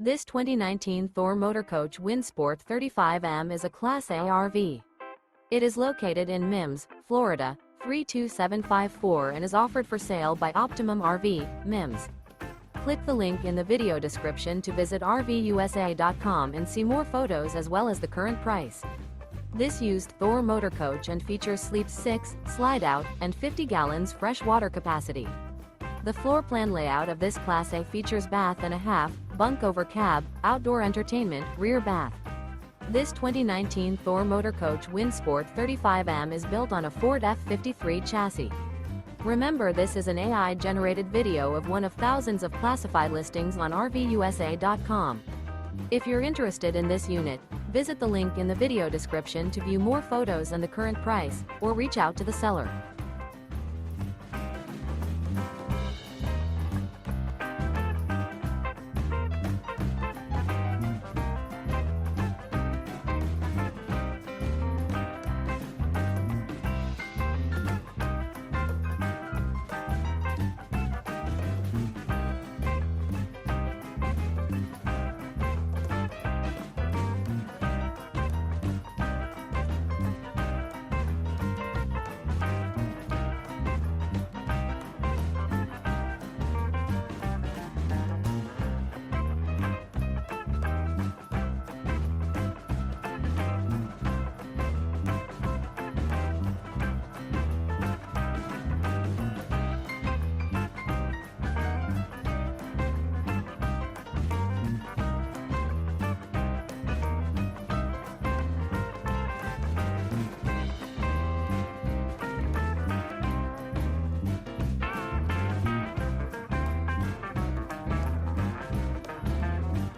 This 2019 Thor Motor Coach Windsport 35M is a Class A RV. It is located in Mims, Florida, 32754 and is offered for sale by Optimum RV, Mims. Click the link in the video description to visit RVUSA.com and see more photos as well as the current price. This used Thor Motor Coach and features sleeps 6, slide-out, and 50 gallons fresh water capacity. The floor plan layout of this Class A features bath and a half, bunk over cab, outdoor entertainment, rear bath. This 2019 Thor Motor Coach Windsport 35M is built on a Ford F53 chassis. Remember, this is an AI-generated video of one of thousands of classified listings on RVUSA.com. If you're interested in this unit, visit the link in the video description to view more photos and the current price, or reach out to the seller.